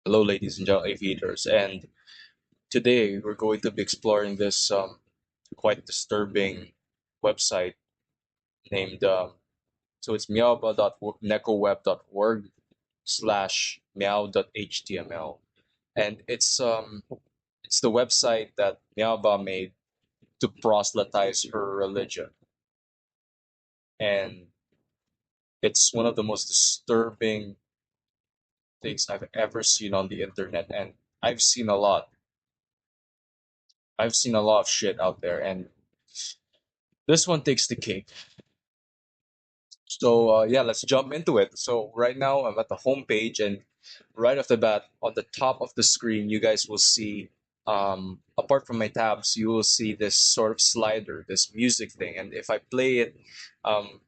Hello, ladies and gentlemen, aviators, and today we're going to be exploring this quite disturbing website named so it's meowbah.necoweb.org slash meow.html, and it's the website that Meowbah made to proselytize her religion, and it's one of the most disturbing things I've ever seen on the internet, and I've seen a lot. I've seen a lot of shit out there, and this one takes the cake. So yeah, let's jump into it. So right now I'm at the home page, and right off the bat, on the top of the screen, you guys will see, apart from my tabs, you will see this sort of slider, this music thing. And if I play it, um,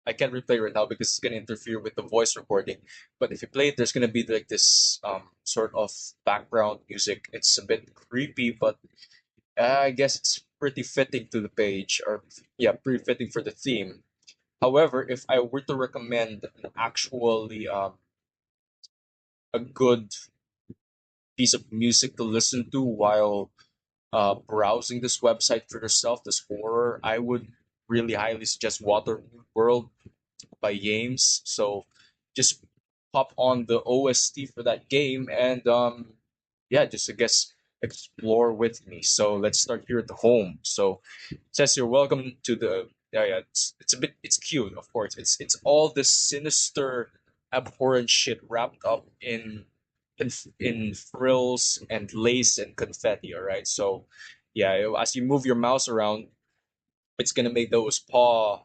I can't replay right now because it's gonna interfere with the voice recording. But if you play it, there's gonna be like this sort of background music. It's a bit creepy, but I guess it's pretty fitting to the page, or yeah, pretty fitting for the theme. However, if I were to recommend actually a good piece of music to listen to while browsing this website for yourself, this horror, I would really highly suggest Waterloo World by Games. So just pop on the OST for that game and yeah, just I guess explore with me. So let's start here at the home. So it says you're welcome to the yeah, it's a bit it's cute, of course. It's all this sinister abhorrent shit wrapped up in frills and lace and confetti, all right? So yeah, as you move your mouse around, it's gonna make those paw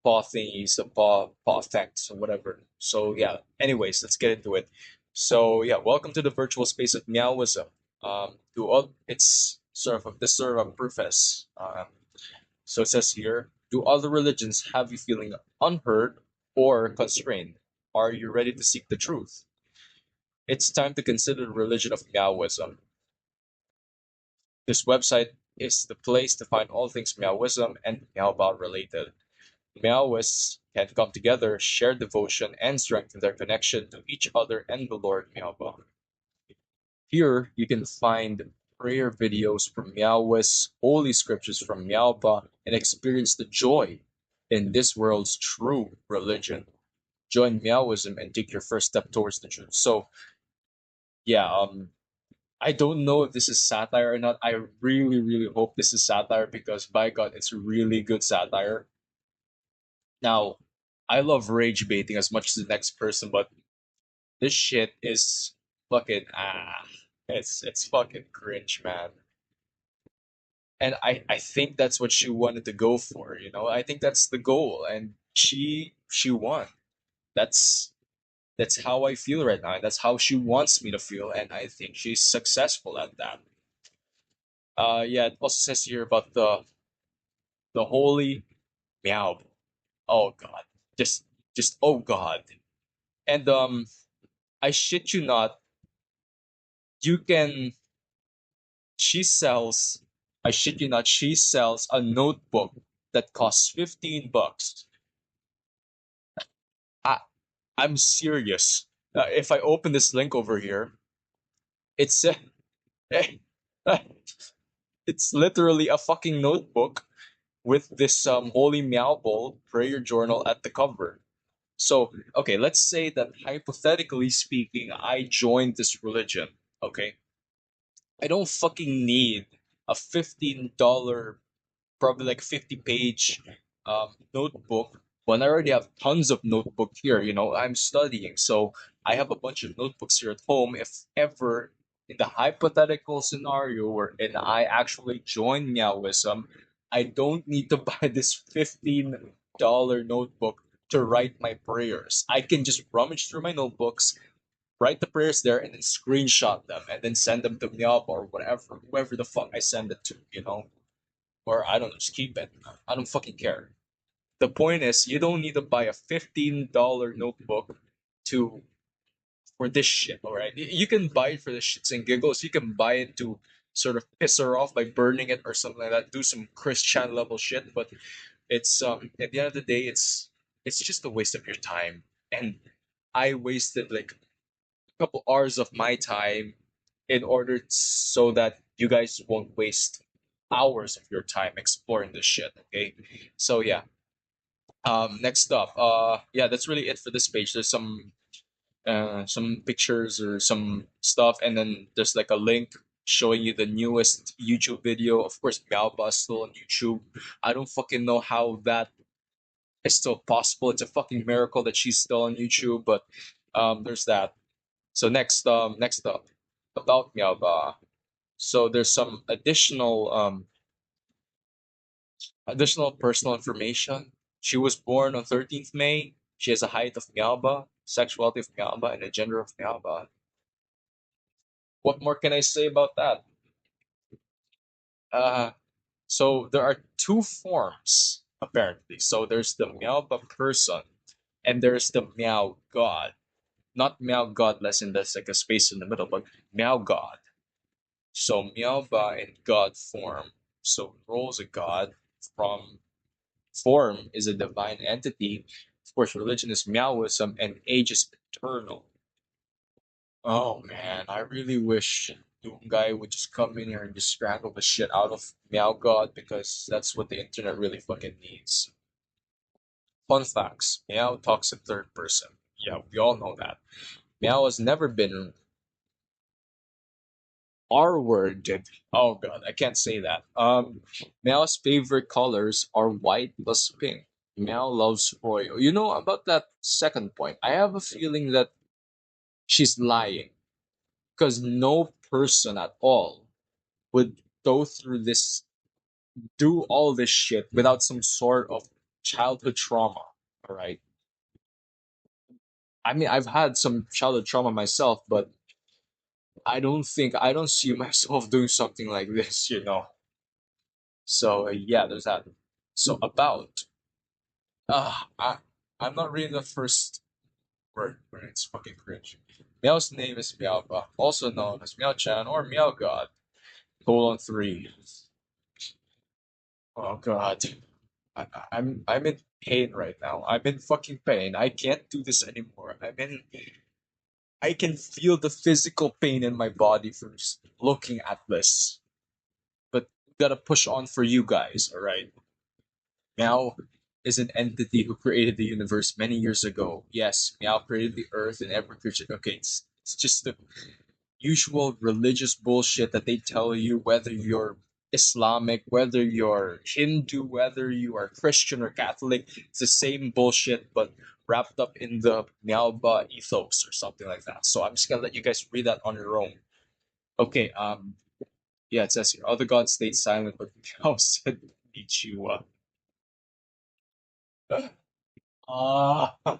thingies, the paw effects or whatever. So yeah. Anyways, let's get into it. So yeah, welcome to the virtual space of Meowism. To all, it's sort of this sort of a preface. So it says here, do other religions have you feeling unheard or constrained? Are you ready to seek the truth? It's time to consider the religion of Meowism. This website is the place to find all things Meowism and Meowbot related. Meowists can come together, share devotion, and strengthen their connection to each other and the Lord Meowbah. Here you can find prayer videos from Meowists, holy scriptures from Meowbah, and experience the joy in this world's true religion. Join Meowism and take your first step towards the truth. So yeah, I don't know if this is satire or not. I really, really hope this is satire because by God, it's really good satire. Now, I love rage baiting as much as the next person, but this shit is fucking it's fucking cringe, man. And I think that's what she wanted to go for, you know. I think that's the goal, and she won. That's that's how I feel right now. That's how she wants me to feel, and I think she's successful at that. Yeah. It also says here about the holy meow. Oh God, just just oh God, and I shit you not, you can she sells I shit you not, she sells a notebook that costs 15 bucks. I I'm serious. If I open this link over here, it's it's literally a fucking notebook with this holy meow bowl prayer journal at the cover. So, okay, let's say that hypothetically speaking, I joined this religion, okay? I don't fucking need a $15, probably like 50-page notebook when I already have tons of notebook here. You know, I'm studying, so I have a bunch of notebooks here at home. If ever in the hypothetical scenario wherein I actually join Meowism, I don't need to buy this $15 notebook to write my prayers. I can just rummage through my notebooks, write the prayers there, and then screenshot them and then send them to Meow or whatever, whoever the fuck I send it to, you know? Or I don't know, just keep it. I don't fucking care. The point is, you don't need to buy a $15 notebook to for this shit, alright? You can buy it for the shits and giggles. You can buy it to sort of piss her off by burning it or something like that. Do some Christian level shit, but it's at the end of the day, it's just a waste of your time. And I wasted like couple hours of my time in order so that you guys won't waste hours of your time exploring this shit. Okay, so yeah. Next up, yeah, that's really it for this page. There's some pictures or some stuff, and then there's like a link showing you the newest YouTube video. Of course, Meowbah is still on YouTube. I don't fucking know how that is still possible. It's a fucking miracle that she's still on YouTube. But there's that. So next up about Meowbah. So there's some additional personal information. She was born on 13th May. She has a height of Meowbah, sexuality of Meowbah, and a gender of Meowbah. What more can I say about that? Uh, so there are two forms apparently. So there's the Meowbah person, and there's the Meow God. Not Meow Godless, and there's like a space in the middle, but Meow God. So Meowbah in God form. So role is a god. From form is a divine entity. Of course, religion is Meowism, and age is eternal. Oh man, I really wish Doomguy would just come in here and just strangle the shit out of Meow God because that's what the internet really fucking needs. Fun facts: Meow talks in third person. Yeah, we all know that. Meow has never been R-worded. Oh god, I can't say that. Meow's favorite colors are white plus pink. Meow loves Royo. You know about that second point? I have a feeling that she's lying because no person at all would go through this, do all this shit without some sort of childhood trauma. All right. I mean, I've had some childhood trauma myself, but I don't see myself doing something like this, you know. So yeah, there's that. So about I'm not reading the first word, but it's fucking cringe. Meow's name is Meowbah, also known as Meow-chan or Meow God. Colon 3. Oh god. I'm in pain right now. I'm in fucking pain. I can't do this anymore. I can feel the physical pain in my body from just looking at this. But gotta push on for you guys, alright? Meow is an entity who created the universe many years ago. Yes, Meow created the earth and every creature. Okay, it's just the usual religious bullshit that they tell you, whether you're Islamic, whether you're Hindu, whether you are Christian or Catholic. It's the same bullshit, but wrapped up in the Meowba ethos or something like that. So I'm just gonna let you guys read that on your own. Okay, yeah, it says here, other gods stayed silent, but Meow said Ichiwa. Ah, I,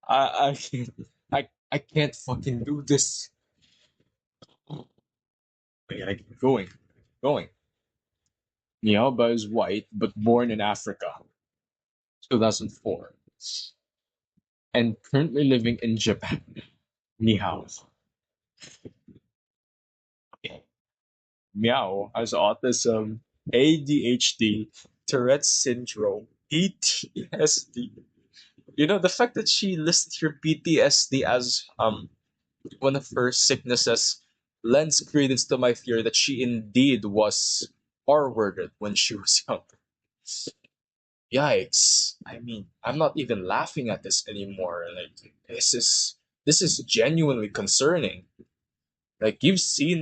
I can't, I can't fucking do this. I gotta keep going. Meowba is white, but born in Africa, 2004, and currently living in Japan. Meow. Meow has autism, ADHD, Tourette's syndrome, PTSD. You know, the fact that she listed her PTSD as one of her sicknesses lends credence to my theory that she indeed was R-worded when she was young. Yikes. I mean, I'm not even laughing at this anymore. Like this is genuinely concerning. Like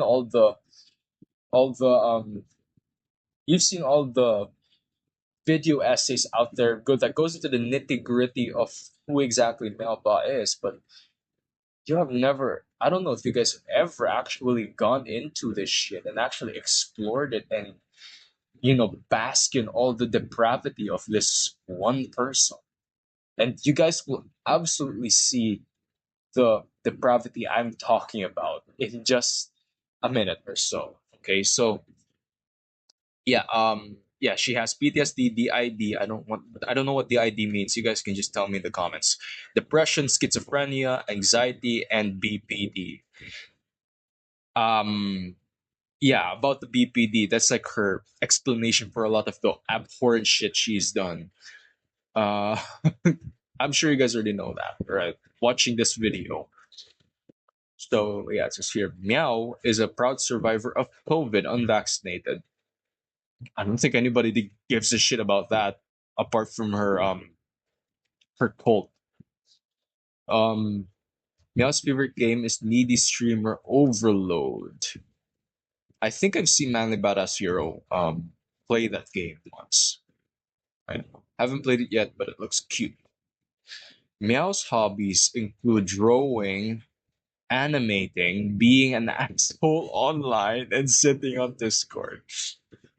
all the you've seen all the video essays out there good that goes into the nitty-gritty of who exactly Meowbah is, but you have never, I don't know if you guys have ever actually gone into this shit and actually explored it and bask in all the depravity of this one person. And you guys will absolutely see the depravity I'm talking about in just a minute or so. Okay, so yeah, she has PTSD, DID. I don't know what DID means. You guys can just tell me in the comments. Depression, schizophrenia, anxiety, and BPD. Um yeah, about the BPD, that's like her explanation for a lot of the abhorrent shit she's done. Uh I'm sure you guys already know that, right? Watching this video. So yeah, it says here, Meow is a proud survivor of COVID, unvaccinated. I don't think anybody gives a shit about that apart from her cult. Um, Meow's favorite game is Needy Streamer Overload. I think I've seen Manly Badass Hero play that game once. I haven't played it yet, but it looks cute. Meow's hobbies include drawing, animating, being an asshole online, and sitting on Discord.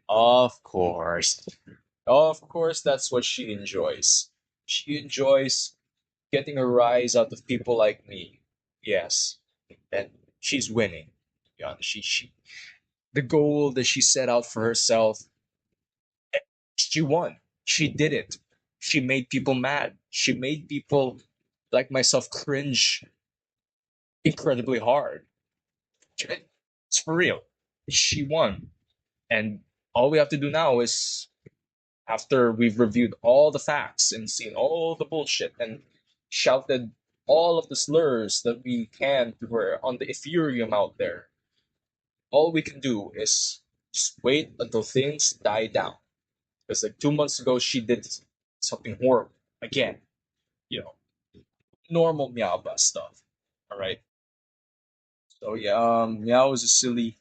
Of course. Of course, that's what she enjoys. She enjoys getting a rise out of people like me. Yes. And she's winning. Yeah, she the goal that she set out for herself, she won. She did it. She made people mad. She made people like myself cringe incredibly hard. It's for real. She won. And all we have to do now is, after we've reviewed all the facts and seen all the bullshit and shouted all of the slurs that we can to her on the Ethereum out there, all we can do is just wait until things die down. Because like 2 months ago, she did something horrible again. You know, normal Meowbah stuff. All right. So yeah, Meow is a silly,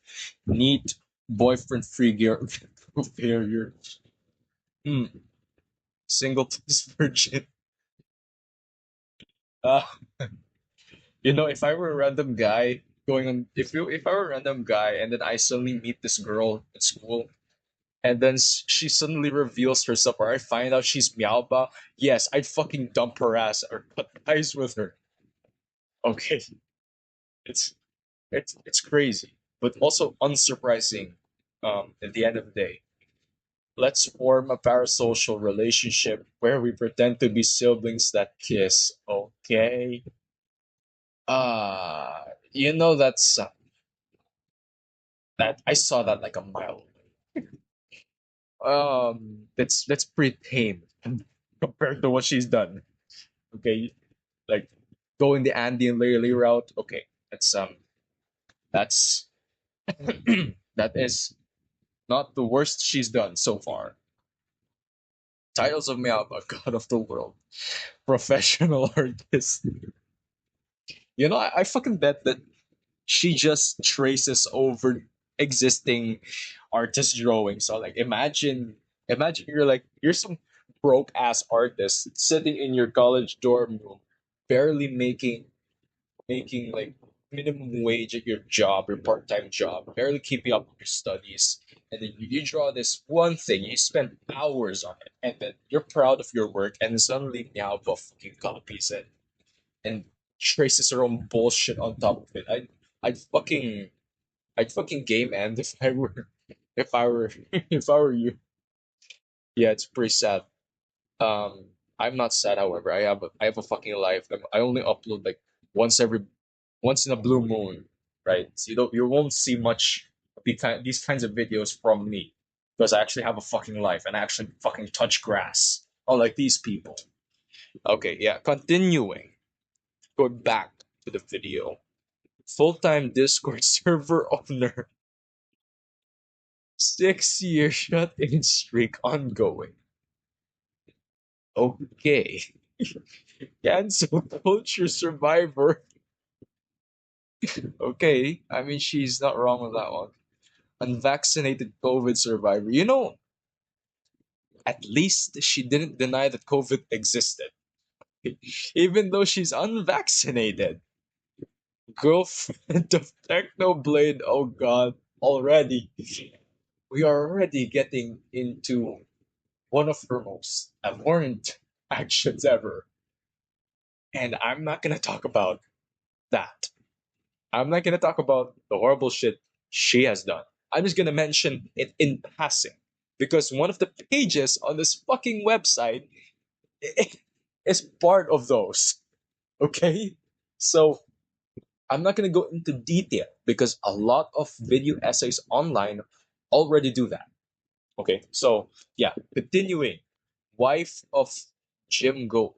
neat, boyfriend-free girl. Failure. Hmm. Single virgin. Uh, if I were a random guy going on, if I were a random guy and then I suddenly meet this girl at school, and then she suddenly reveals herself, or I find out she's Meowba, yes, I'd fucking dump her ass or cut ties with her. Okay, it's it's crazy, but also unsurprising. At the end of the day, let's form a parasocial relationship where we pretend to be siblings that kiss. Okay. That's that I saw that like a mile away. That's pretty tame compared to what she's done. Okay, like going the Andean Lily route. Okay, that's that is not the worst she's done so far. Titles of Meowba, God of the World, Professional Artist. I fucking bet that she just traces over existing artist drawings. So like imagine you're some broke ass artist sitting in your college dorm room, barely making like minimum wage at your job, your part time job, barely keeping up with your studies. And then you draw this one thing, you spend hours on it, and then you're proud of your work, and then suddenly Meowbah fucking copies it and traces her own bullshit on top of it. I'd fucking I'd fucking game end if I were if I were you. Yeah, it's pretty sad. I'm not sad, however. I have a fucking life. I only upload like once in a blue moon, right? So you won't see much of these kinds of videos from me because I actually have a fucking life and I actually fucking touch grass. Unlike these people. Okay, yeah. Continuing. Go back to the video. Full-time Discord server owner. 6 year shut-in streak ongoing. Okay. Cancel culture survivor. Okay. I mean, she's not wrong with that one. Unvaccinated COVID survivor. At least she didn't deny that COVID existed. Even though she's unvaccinated. Girlfriend of Technoblade. Oh god. Already. We are already getting into one of her most abhorrent actions ever. And I'm not going to talk about that. I'm not going to talk about the horrible shit she has done. I'm just going to mention it in passing. Because one of the pages on this fucking website is part of those. Okay? So I'm not going to go into detail because a lot of video essays online already do that. Okay? So, yeah, continuing. Wife of Jim Gold.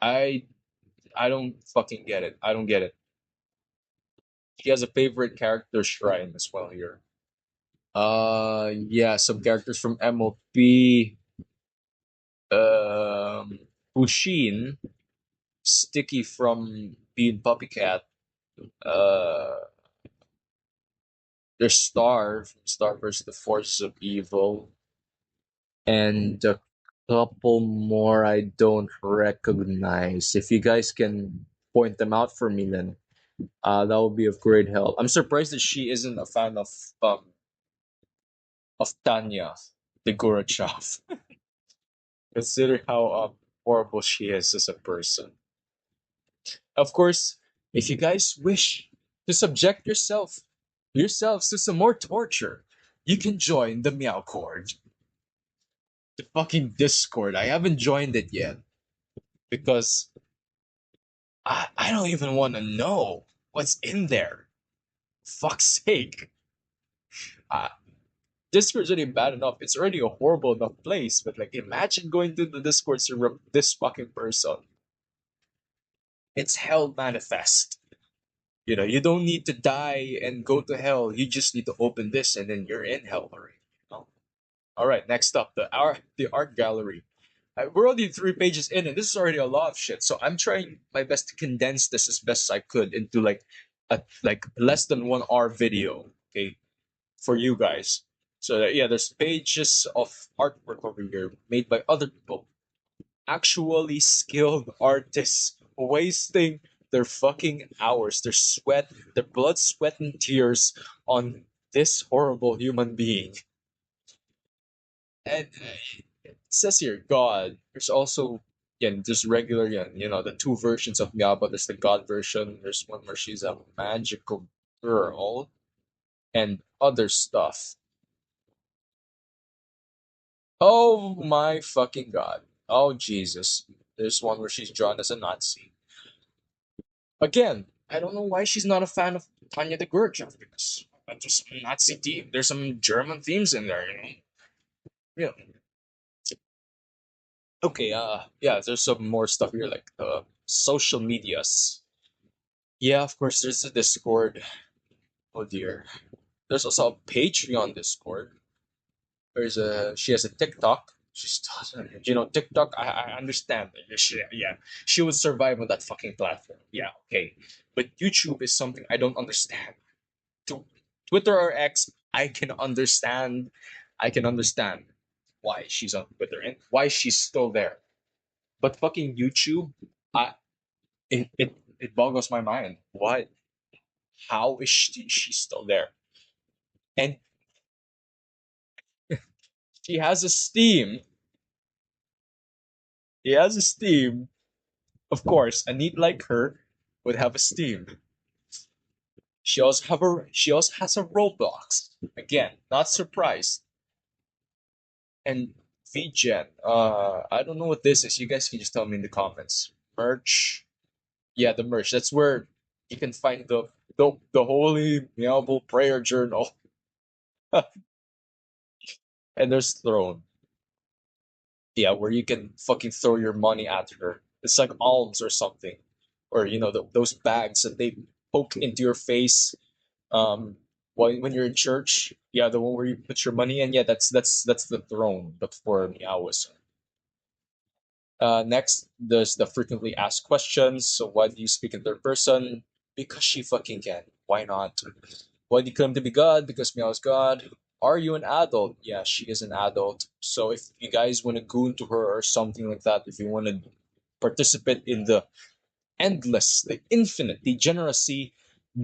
I I don't fucking get it. I don't get it. She has a favorite character shrine as well here. Yeah, some characters from MLP. Pushin, Sticky from Being Puppy Cat. Uh, there's Star from Star vs. the Forces of Evil, and a couple more I don't recognize. If you guys can point them out for me, then that would be of great help. I'm surprised that she isn't a fan of Tanya, the Gorachov. Consider how horrible she is as a person. Of course, if you guys wish to subject yourselves to some more torture, you can join the Meow Cord, the fucking Discord. I haven't joined it yet because I don't even want to know what's in there. Fuck's sake. Uh, Discord's already bad enough. It's already a horrible enough place, but like imagine going to the Discord server of this fucking person. It's hell manifest. You know, you don't need to die and go to hell. You just need to open this and then you're in hell already. You know? All right, next up, the art gallery. We're only 3 pages in, and this is already a lot of shit. So I'm trying my best to condense this as best as I could into like a like less than 1 hour video. Okay, for you guys. So that, yeah, there's pages of artwork over here made by other people, actually skilled artists wasting their fucking hours, their sweat, their blood, sweat, and tears on this horrible human being. And it says here, God. There's also, yeah, just regular, yeah, the two versions of Meowbah. There's the God version. There's one where she's a magical girl and other stuff. Oh my fucking God. Oh Jesus. There's one where she's drawn as a Nazi. Again, I don't know why she's not a fan of Tanya the Gurkha because there's some Nazi theme. There's some German themes in there, you know. Yeah. Okay. Yeah. There's some more stuff here like social medias. Yeah. Of course, there's a Discord. Oh dear. There's also a Patreon Discord. She has a TikTok. She's TikTok. I understand. She would survive on that fucking platform. Yeah. Okay. But YouTube is something I don't understand. To Twitter or X, I can understand why she's on Twitter and why she's still there. But fucking YouTube, I it boggles my mind. What? How is she's still there? And she has a Steam. She has a Steam. Of course, a neat like her would have a Steam. She also has a Roblox. Again, not surprised. And VGen. I don't know what this is. You guys can just tell me in the comments. Merch. Yeah, the merch. That's where you can find the Holy Meowable Prayer Journal. And there's Throne. Yeah, where you can fucking throw your money at her. It's like alms or something, or those bags that they poke into your face. When you're in church. Yeah, the one where you put your money in. Yeah, that's the Throne, but for Meowism. Next, there's the frequently asked questions. So why do you speak in third person? Because she fucking can. Why not? Why do you claim to be God? Because Meow is God. Are you an adult? Yeah, she is an adult. So if you guys want to goon to her or something like that, if you want to participate in the endless, the infinite degeneracy,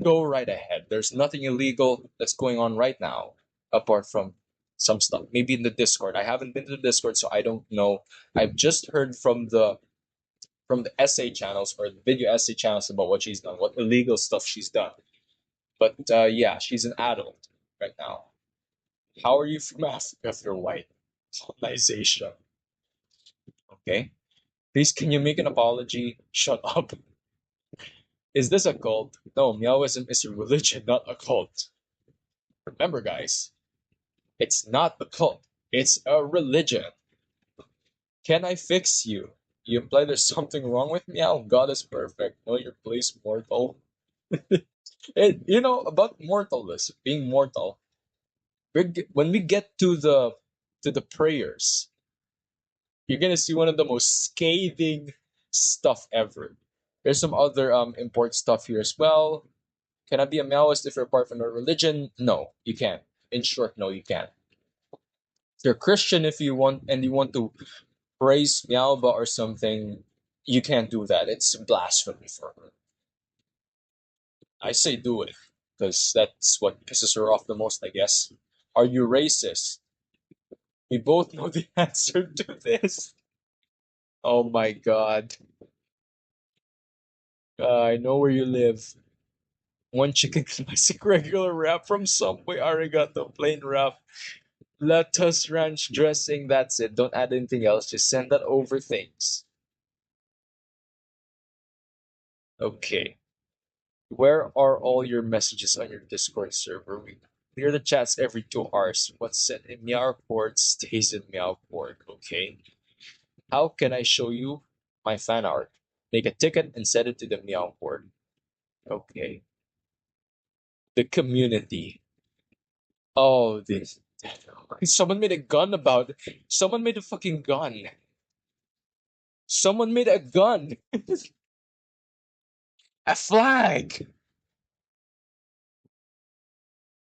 go right ahead. There's nothing illegal that's going on right now, apart from some stuff. Maybe in the Discord. I haven't been to the Discord, so I don't know. I've just heard from the essay channels or the video essay channels about what she's done, what illegal stuff she's done. But yeah, she's an adult right now. How are you from Africa if you're white? Colonization. Okay. Please, can you make an apology? Shut up. Is this a cult? No, Meowism is a religion, not a cult. Remember, guys, it's not a cult. It's a religion. Can I fix you? You imply there's something wrong with Meow? God is perfect. Know your place, mortal. You know about mortalness, being mortal. When we get to the prayers, you're gonna see one of the most scathing stuff ever. There's some other important stuff here as well. Can I be a Maoist if you're part from a religion? No, you can't. In short, no, you can't. If you're Christian, if you want and you want to praise Meowbah or something, you can't do that. It's blasphemy for her. I say do it because that's what pisses her off the most, I guess. Are you racist? We both know the answer to this. Oh my god. I know where you live. One chicken classic regular wrap from Subway, arigato, plain wrap, lettuce, ranch dressing. That's it. Don't add anything else. Just send that over. Things. Okay. Where are all your messages on your Discord server? We clear the chats every 2 hours. What's set in Meowport stays in Meowport. Okay. How can I show you my fan art? Make a ticket and send it to the Meowport. Okay. The community. Oh, this. Someone made a gun about it. Someone made a fucking gun. Someone made a gun. A flag.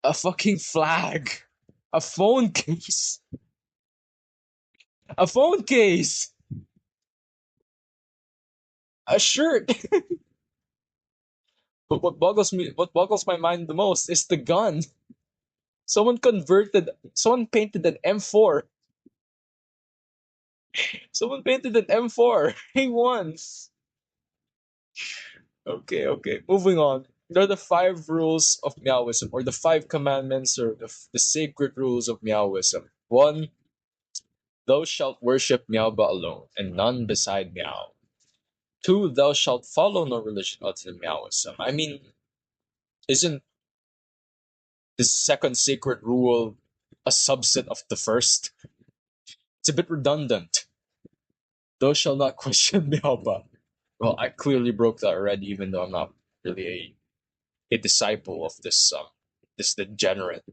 A fucking flag. A phone case. A phone case. A shirt. But what boggles my mind the most is the gun. Someone painted an M4. Someone painted an M4. He won. Okay, okay. Moving on. There are the 5 rules of Meowism, or the 5 commandments, or the sacred rules of Meowism. 1, thou shalt worship Meowbah alone, and none beside Meow. 2, thou shalt follow no religion other than Meowism. I mean, isn't the second sacred rule a subset of the first? It's a bit redundant. Thou shalt not question Meowbah. Well, I clearly broke that already, even though I'm not really a disciple of this degenerate.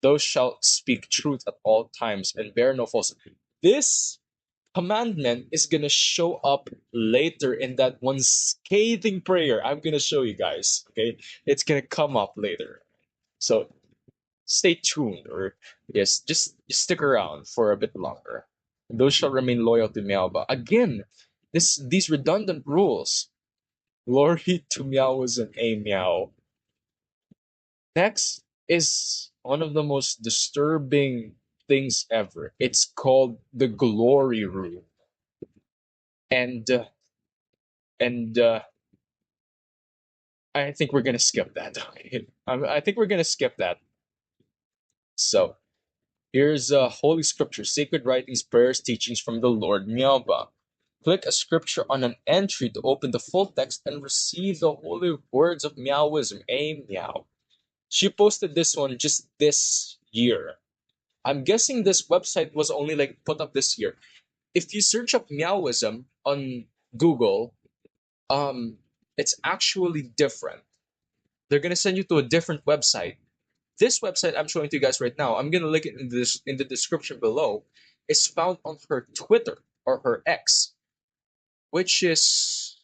Thou shalt speak truth at all times and bear no false. This commandment is gonna show up later in that one scathing prayer I'm gonna show you guys. Okay, it's gonna come up later. So stay tuned, or yes, just stick around for a bit longer. Those shall remain loyal to Meowbah. Again, these redundant rules. Glory to Meowism, a meow. Next is one of the most disturbing things ever. It's called the glory rule, and and I think we're gonna skip that. Okay, I think we're gonna skip that. So here's Holy Scripture, sacred writings, prayers, teachings from the Lord Meowbah. Click a scripture on an entry to open the full text and receive the holy words of Meowism. A meow. She posted this one just this year. I'm guessing this website was only like put up this year. If you search up Meowism on Google, um, it's actually different. They're gonna send you to a different website. This website I'm showing to you guys right now, I'm gonna link it in the description below, is found on her Twitter or her X, which is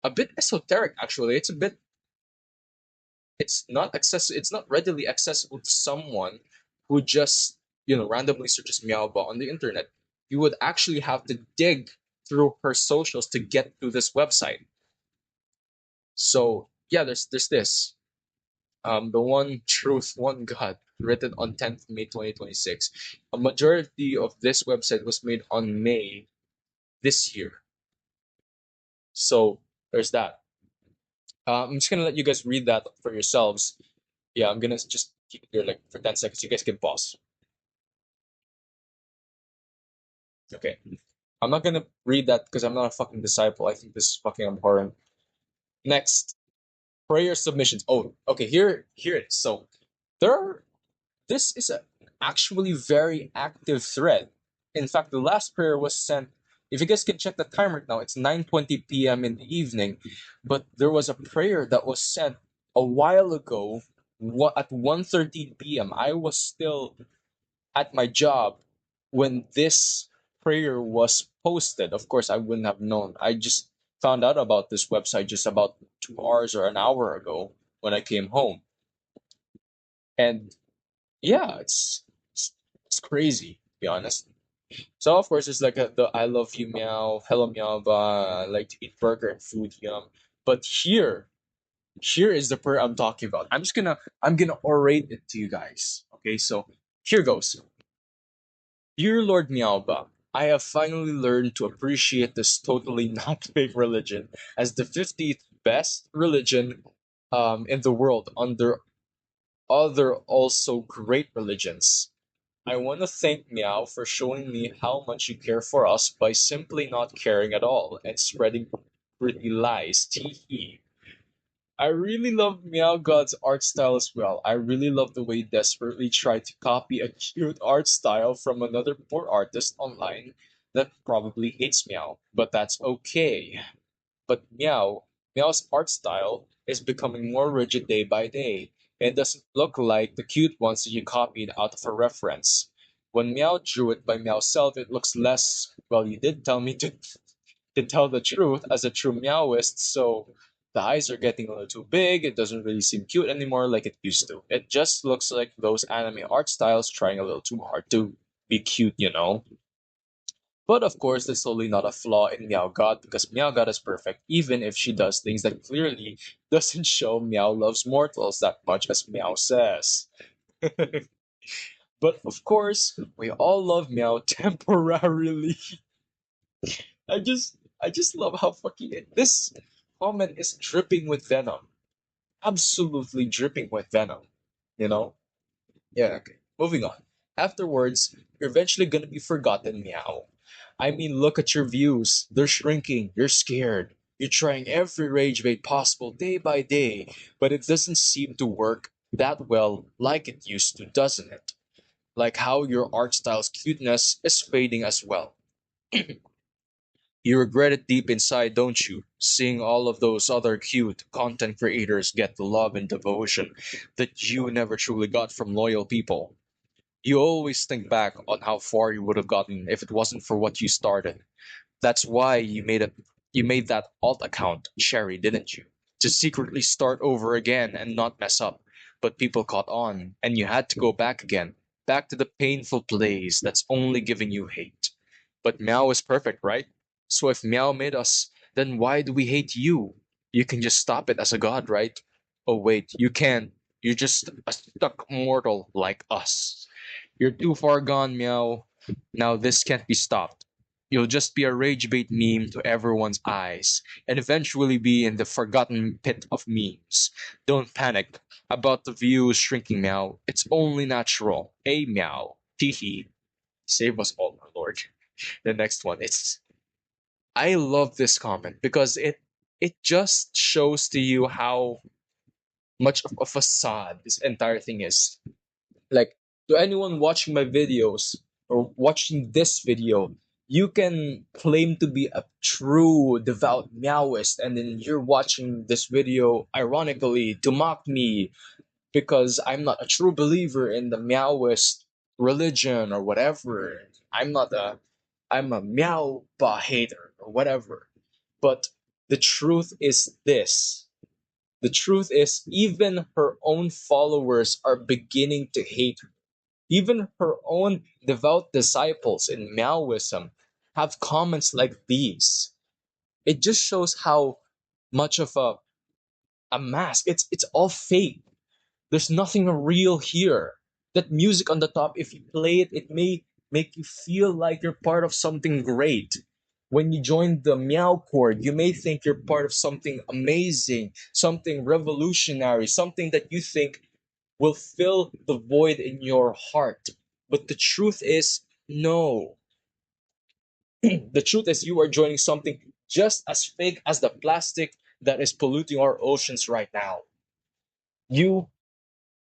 a bit esoteric actually. It's not readily accessible to someone who just randomly searches Meowbah on the internet. You would actually have to dig through her socials to get to this website. So yeah, there's this. The one truth, one God, written on 10th May 2026. A majority of this website was made on May this year. So there's that. I'm just gonna let you guys read that for yourselves. Yeah, I'm gonna just keep it here like for 10 seconds. You guys can pause. Okay. I'm not gonna read that because I'm not a fucking disciple. I think this is fucking abhorrent. Next, prayer submissions. Oh, okay. Here it is. So there are. This is a actually very active thread. In fact, the last prayer was sent If you guys can check the time right now, it's 9:20 p.m. in the evening, but there was a prayer that was sent a while ago at 1:13 p.m. I was still at my job when this prayer was posted. Of course, I wouldn't have known. I just found out about this website just about 2 hours or an hour ago when I came home. And yeah, it's crazy, to be honest. So of course it's like the I love you meow, hello Meowbah, I like to eat burger and food yum. But here is the prayer I'm talking about. I'm gonna orate it to you guys. Okay, so here goes. Dear Lord Meowbah, I have finally learned to appreciate this totally not fake religion as the 50th best religion in the world under other also great religions. I want to thank Meow for showing me how much you care for us by simply not caring at all and spreading pretty lies. Tee. I really love Meow God's art style as well. I really love the way he desperately tried to copy a cute art style from another poor artist online that probably hates Meow, but that's okay. But Meow's art style is becoming more rigid day by day. It doesn't look like the cute ones that you copied out of a reference. When Meow drew it by Meow's self, it looks less. Well, you did tell me to tell the truth as a true Meowist, so the eyes are getting a little too big. It doesn't really seem cute anymore like it used to. It just looks like those anime art styles trying a little too hard to be cute. But of course, that's totally not a flaw in Meow God because Meow God is perfect, even if she does things that clearly doesn't show Meow loves mortals that much as Meow says. But of course, we all love Meow temporarily. I just love how fucking this comment is dripping with venom. Absolutely dripping with venom. You know? Yeah, okay. Moving on. Afterwards, you're eventually gonna be forgotten, Meow. I mean, look at your views. They're shrinking. You're scared. You're trying every rage bait possible day by day, but it doesn't seem to work that well like it used to, doesn't it? Like how your art style's cuteness is fading as well. You regret it deep inside, don't you? Seeing all of those other cute content creators get the love and devotion that you never truly got from loyal people. You always think back on how far you would have gotten if it wasn't for what you started. That's why you made that alt account, Sherry, didn't you? To secretly start over again and not mess up. But people caught on, and you had to go back again. Back to the painful place that's only giving you hate. But Meow is perfect, right? So if Meow made us, then why do we hate you? You can just stop it as a god, right? Oh wait, you can't. You're just a stuck mortal like us. You're too far gone, Meow. Now this can't be stopped. You'll just be a rage bait meme to everyone's eyes, and eventually be in the forgotten pit of memes. Don't panic about the views shrinking, Meow. It's only natural. A Meow. Teehee. Save us all, my lord. The next one. I love this comment because it just shows to you how much of a facade this entire thing is. Like, to anyone watching my videos or watching this video, you can claim to be a true devout Meowist, and then you're watching this video ironically to mock me because I'm not a true believer in the Meowist religion or whatever. I'm a Meowbah hater or whatever. But the truth is this. The truth is, even her own followers are beginning to hate her. Even her own devout disciples in Meowism have comments like these. It just shows how much of a mask. It's all fake. There's nothing real here. That music on the top, if you play it, it may make you feel like you're part of something great. When you join the meow chord, you may think you're part of something amazing, something revolutionary, something that you think will fill the void in your heart. But the truth is, no. The truth is, you are joining something just as fake as the plastic that is polluting our oceans right now. You,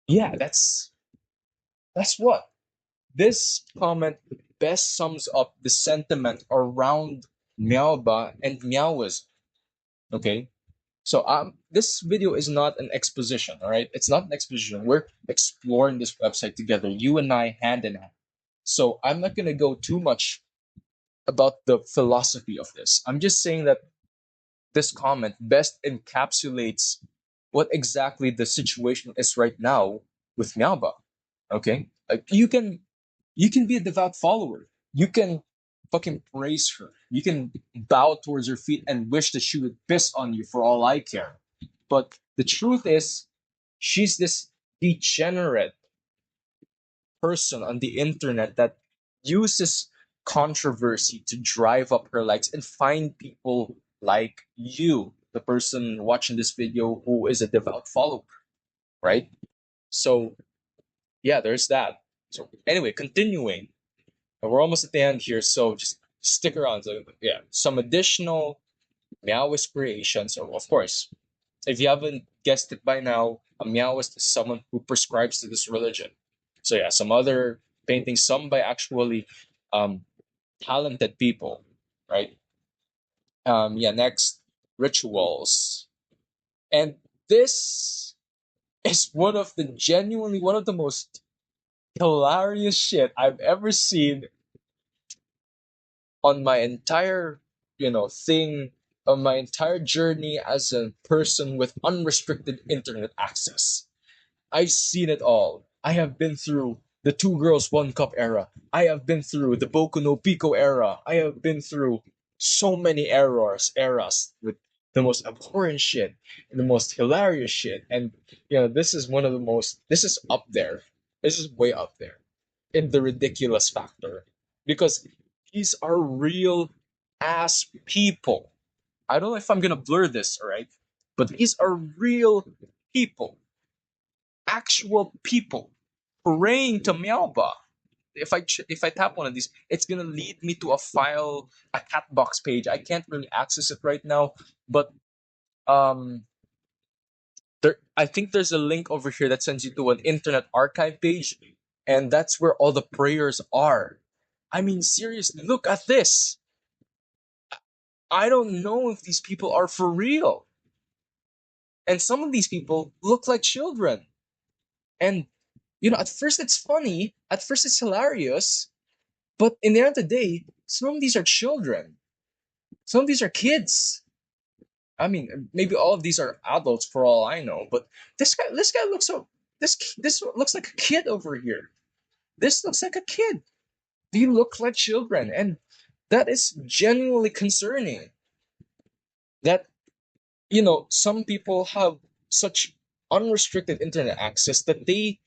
yeah, that's what. This comment best sums up the sentiment around Meowbah, and Meowism. Okay, so this video is not an exposition. All right, it's not an exposition. We're exploring this website together, you and I, hand in hand. So I'm not gonna go too much about the philosophy of this. I'm just saying that this comment best encapsulates what exactly the situation is right now with Meowbah. Okay, like you can be a devout follower. You can fucking praise her. You can bow towards her feet and wish that she would piss on you for all I care. But the truth is, she's this degenerate person on the internet that uses controversy to drive up her likes and find people like you, the person watching this video who is a devout follower, right? So, yeah, there's that. So, anyway, continuing. We're almost at the end here, so just stick around. So, yeah, some additional Meowist creations. So, of course, if you haven't guessed it by now, a Meowist is someone who prescribes to this religion. So yeah, some other paintings, some by actually um, talented people, right? Yeah, next, rituals. And this is one of the most hilarious shit I've ever seen on my entire, thing, on my entire journey as a person with unrestricted internet access. I've seen it all. I have been through the Two Girls One Cup era. I have been through the Boku no Pico era. I have been through so many eras with the most abhorrent shit and the most hilarious shit. And this is one of the most. This is up there. This is way up there in the ridiculous factor because these are real ass people. I don't know if I'm gonna blur this, all right? But these are real people, actual people praying to Meowbah. If I tap one of these, it's gonna lead me to a cat box page. I can't really access it right now, but um, I think there's a link over here that sends you to an internet archive page, and that's where all the prayers are. I mean, seriously, look at this. I don't know if these people are for real, and some of these people look like children. And at first it's funny, at first it's hilarious, but in the end of the day, some of these are children. Some of these are kids. I mean, maybe all of these are adults for all I know, but this guy looks so this looks like a kid over here. This looks like a kid. They look like children, and that is genuinely concerning. That some people have such unrestricted internet access that they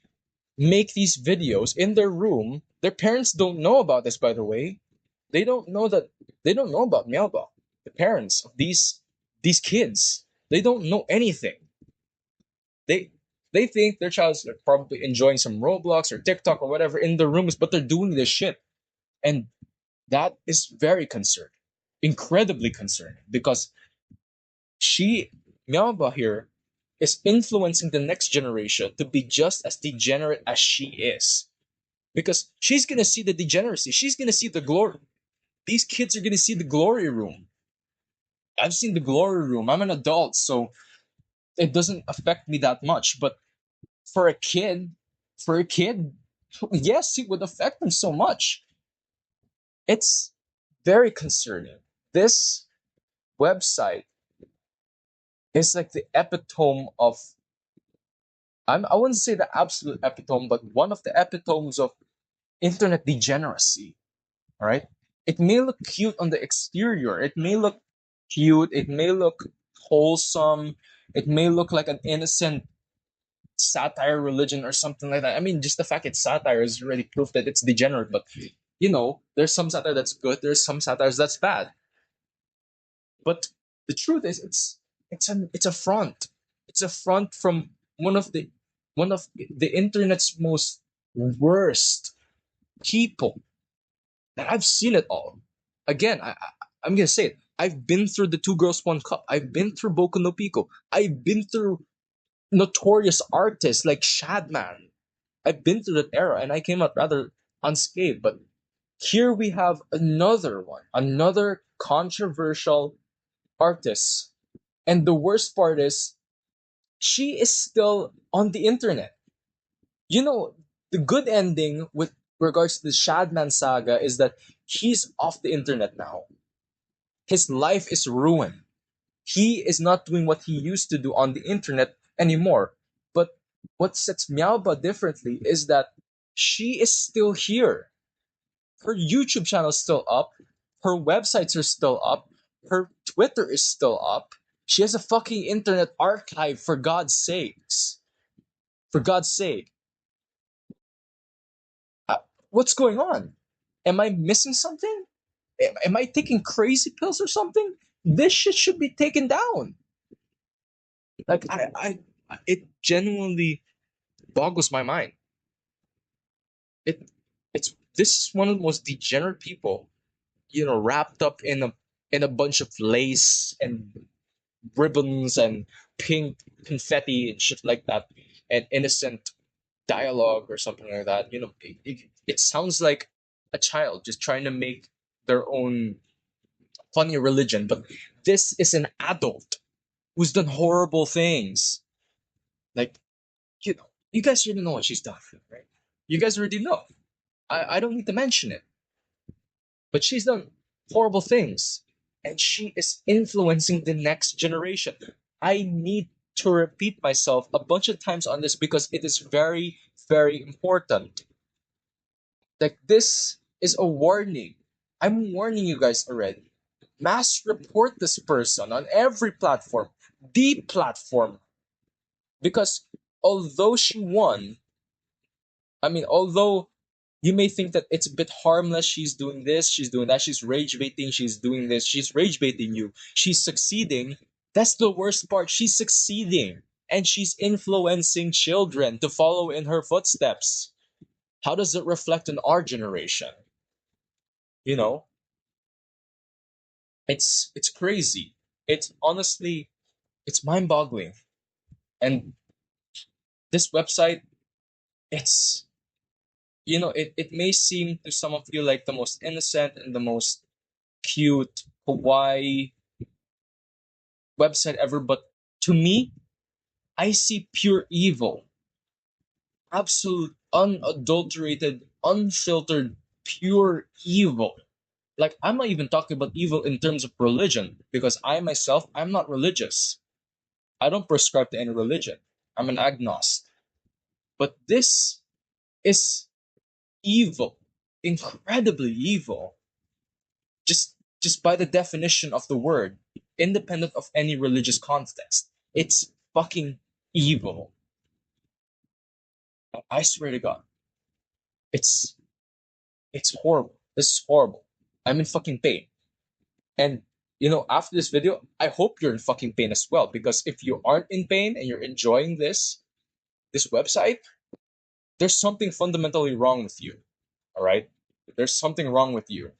make these videos in their room. Their parents don't know about this, by the way. They don't know that they don't know about Meowbah. The parents of these kids, they don't know anything. They they think their child's probably enjoying some Roblox or TikTok or whatever in their rooms, but they're doing this shit. And that is very concerning. Incredibly concerning. Because she Meowbah here is influencing the next generation to be just as degenerate as she is. Because she's gonna see the degeneracy. She's gonna see the glory. These kids are gonna see the glory room. I've seen the glory room. I'm an adult, so it doesn't affect me that much. But for a kid, for a kid, yes, it would affect them so much. It's very concerning. This website is like the epitome of I wouldn't say the absolute epitome, but one of the epitomes of internet degeneracy. All right. It may look cute on the exterior. It may look cute. It may look wholesome. It may look like an innocent satire religion or something like that. I mean, just the fact it's satire is already proof that it's degenerate. But there's some satire that's good. There's some satires that's bad. But the truth is, it's a front. It's a front from one of the internet's most worst people that I've seen it all. Again, I'm gonna say it. I've been through the Two Girls One Cup. I've been through Boku no Pico. I've been through notorious artists like Shadman. I've been through that era, and I came out rather unscathed. But Here we have another one, another controversial artist. And the worst part is, she is still on the internet. You know, the good ending with regards to the Shadman saga is that he's off the internet now. His life is ruined. He is not doing what he used to do on the internet anymore. But what sets Meowbah differently is that she is still here. Her YouTube channel is still up. Her websites are still up. Her Twitter is still up. She has a fucking internet archive, for God's sakes. For God's sake. Uh, what's going on? Am I missing something? Am I taking crazy pills or something? This shit should be taken down. Like it genuinely boggles my mind. It, it's this is one of the most degenerate people, wrapped up in a bunch of lace and ribbons and pink confetti and shit like that, and innocent dialogue or something like that. It sounds like a child just trying to make their own funny religion, but this is an adult who's done horrible things. Like, you guys already know what she's done, right? You guys already know. I don't need to mention it, but she's done horrible things, and she is influencing the next generation. I need to repeat myself a bunch of times on this because it is very, very important. Like, this is a warning. I'm warning you guys already. Mass report this person on every platform, the platform, because although she won, although you may think that it's a bit harmless, she's doing this, she's doing that, she's rage baiting, she's doing this, she's rage baiting you, she's succeeding. That's the worst part. She's succeeding and she's influencing children to follow in her footsteps. How does it reflect on our generation? You know, it's crazy. It's honestly, it's mind-boggling. And this website, it's it may seem to some of you like the most innocent and the most cute kawaii website ever, but to me, I see pure evil, absolute, unadulterated, unfiltered, pure evil. Like, I'm not even talking about evil in terms of religion, because I myself, I'm not religious. I don't prescribe to any religion. I'm an agnostic. But this is evil, incredibly evil, just by the definition of the word, independent of any religious context. It's fucking evil. I swear to God, it's it's horrible. This is horrible. I'm in fucking pain. And after this video, I hope you're in fucking pain as well. Because if you aren't in pain and you're enjoying this website, there's something fundamentally wrong with you. All right, there's something wrong with you.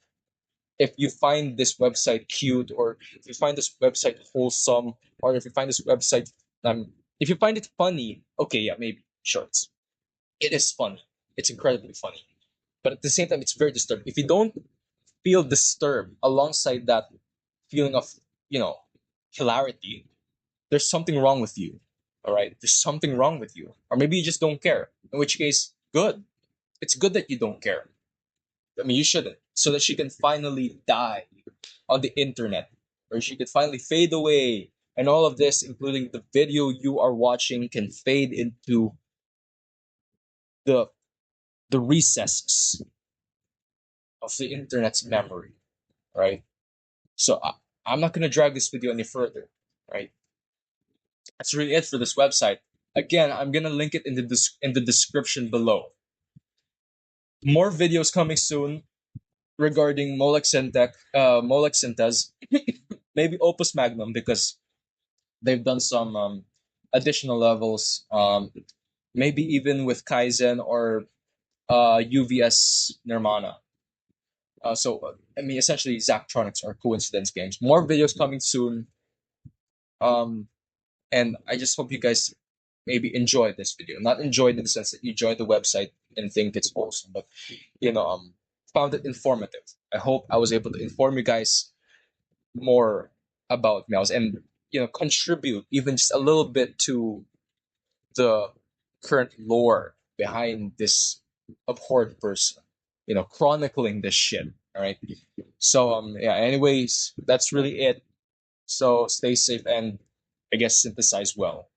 If you find this website cute, or if you find this website wholesome, or if you find this website, if you find it funny, okay, yeah, maybe, sure, it is funny. It's incredibly funny. But at the same time, it's very disturbing. If you don't feel disturbed alongside that feeling of, you know, hilarity, there's something wrong with you. All right? There's something wrong with you. Or maybe you just don't care. In which case, good. It's good that you don't care. I mean, you shouldn't. So that she can finally die on the internet. Or she could finally fade away. And all of this, including the video you are watching, can fade into the the recesses of the internet's memory, right? So I'm not gonna drag this video any further, right? That's really it for this website. Again, I'm gonna link it in the description below. More videos coming soon regarding Molex Synthes, maybe Opus Magnum because they've done some additional levels. Maybe even with Kaizen or UVS Nirvana. Essentially, Zachtronics are coincidence games. More videos coming soon. Um, and I just hope you guys maybe enjoy this video. Not enjoy it in the sense that you enjoy the website and think it's awesome, but you know, um, found it informative. I hope I was able to inform you guys more about Meows and contribute even just a little bit to the current lore behind this abhorred person. Chronicling this shit. All right. So yeah. Anyways, that's really it. So stay safe and I guess synthesize well.